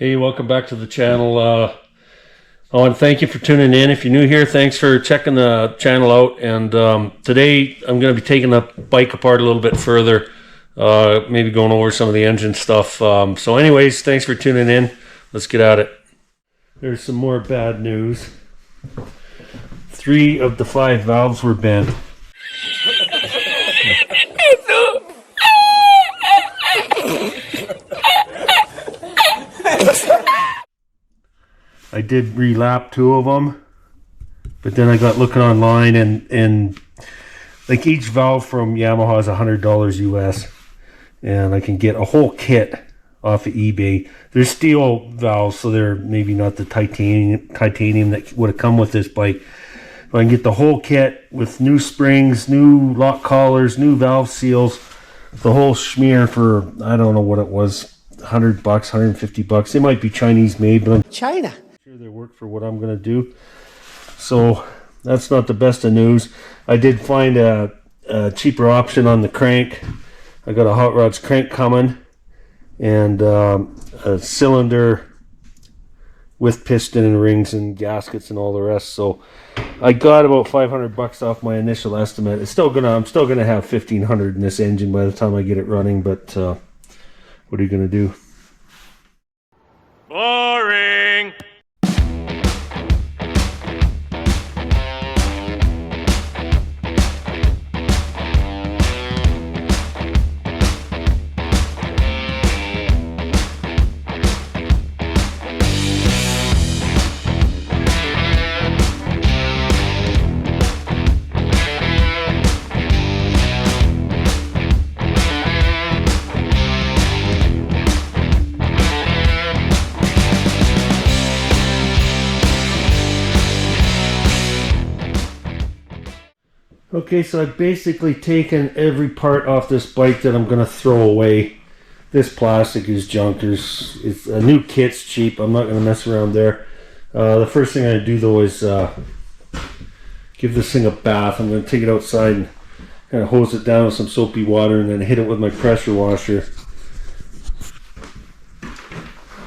Hey, welcome back to the channel. And thank you for tuning in. If you're new here, thanks for checking the channel out. And today I'm going to be taking the bike apart a little bit further, maybe going over some of the engine stuff. So anyways, thanks for tuning in. Let's get at it. There's some more bad news. 3 of the 5 valves were bent. I did relap 2 of them, but then I got looking online and like each valve from Yamaha is $100 US, and I can get a whole kit off of eBay. They're steel valves, so they're maybe not the titanium that would have come with this bike. But I can get the whole kit with new springs, new lock collars, new valve seals, the whole schmear for, I don't know what it was, $100, $150. They might be Chinese made, but I'm China. Sure they work for what I'm going to do. So that's not the best of news. I did find a cheaper option on the crank. I got a Hot Rods crank coming, and a cylinder with piston and rings and gaskets and all the rest. So I got about $500 off my initial estimate. I'm still gonna have $1,500 in this engine by the time I get it running. But what are you gonna do? Boring. Okay, so I've basically taken every part off this bike that I'm going to throw away. This plastic is junk. It's a new kit's cheap. I'm not going to mess around there. The first thing I do though is give this thing a bath. I'm going to take it outside and kind of hose it down with some soapy water and then hit it with my pressure washer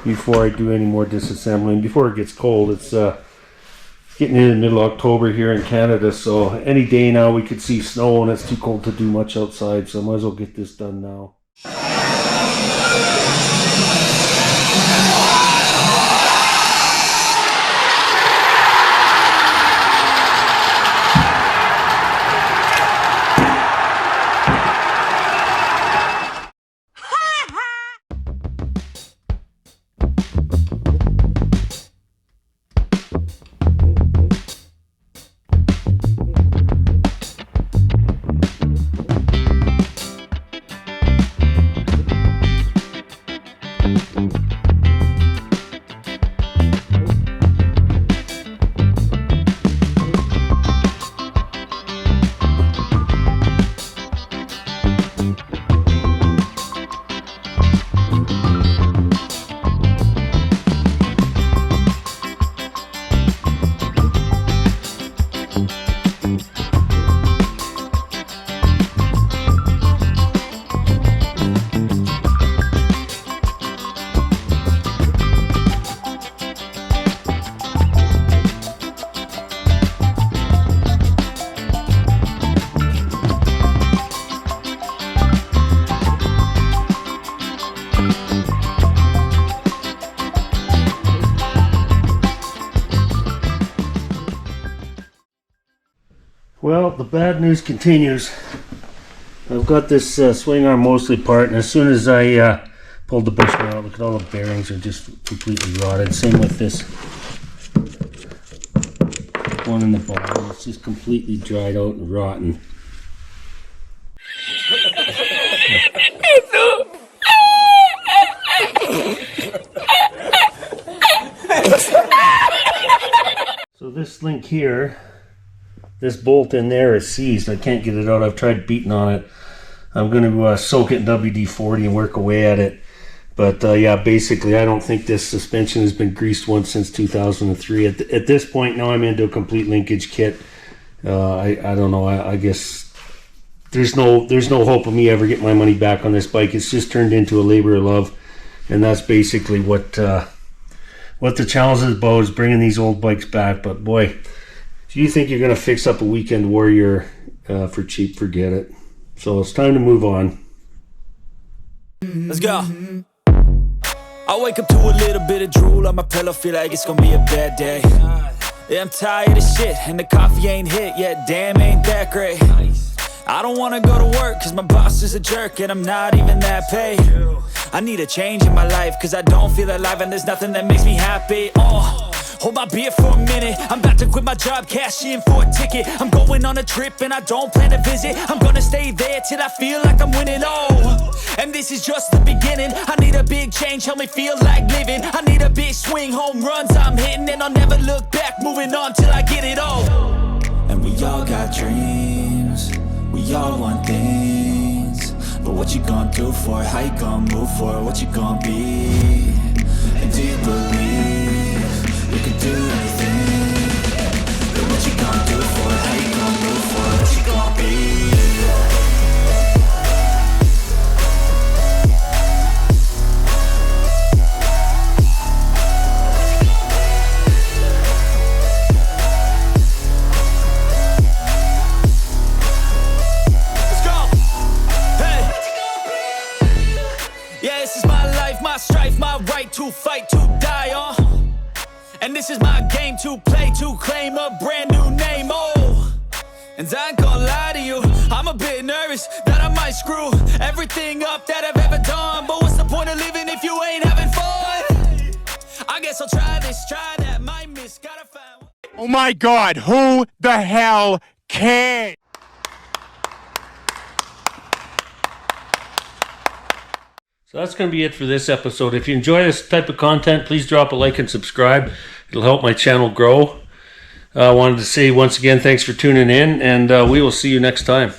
before I do any more disassembling. Before it gets cold, it's getting in the middle of October here in Canada, so any day now we could see snow and it's too cold to do much outside, so I might as well get this done now. Well, the bad news continues. I've got this swing arm mostly apart, and as soon as I pulled the bushing out, look at all the bearings are just completely rotted. Same with this one in the bottom. It's just completely dried out and rotten. So this link here, this bolt in there is seized. I can't get it out. I've tried beating on it. I'm going to soak it in WD-40 and work away at it. But yeah, basically I don't think this suspension has been greased once since 2003. At this point now I'm into a complete linkage kit. I don't know. I guess there's no hope of me ever getting my money back on this bike. It's just turned into a labor of love, and that's basically what what the challenge is about is bringing these old bikes back. But boy, if you think you're going to fix up a Weekend Warrior for cheap, forget it. So it's time to move on. Let's go. I wake up to a little bit of drool on my pillow, feel like it's gonna be a bad day. Yeah, I'm tired of shit, and the coffee ain't hit yet, damn, ain't that great. I don't wanna go to work, cause my boss is a jerk, and I'm not even that paid. I need a change in my life, cause I don't feel alive, and there's nothing that makes me happy. Hold my beer for a minute, I'm about to quit my job, cash in for a ticket. I'm going on a trip and I don't plan to visit. I'm gonna stay there till I feel like I'm winning, and this is just the beginning. I need a big change, help me feel like living. I need a big swing, home runs I'm hitting, and I'll never look back, moving on till I get it all. And we all got dreams, we all want things, but what you gonna do for it? How you gonna move for it? What you gonna be? And do you believe you can do anything? But what you gonna do for it? How you gonna move for it? What you gonna be? Let's go! Hey! Yeah, this is my life, my strife, my right to fight, to die on. And this is my game to play, to claim a brand new name, And I ain't gonna lie to you, I'm a bit nervous that I might screw everything up that I've ever done. But what's the point of living if you ain't having fun? I guess I'll try this, try that, might miss, gotta find... Oh my God, who the hell cares? So that's going to be it for this episode. If you enjoy this type of content, please drop a like and subscribe. It'll help my channel grow. I wanted to say once again, thanks for tuning in, and we will see you next time.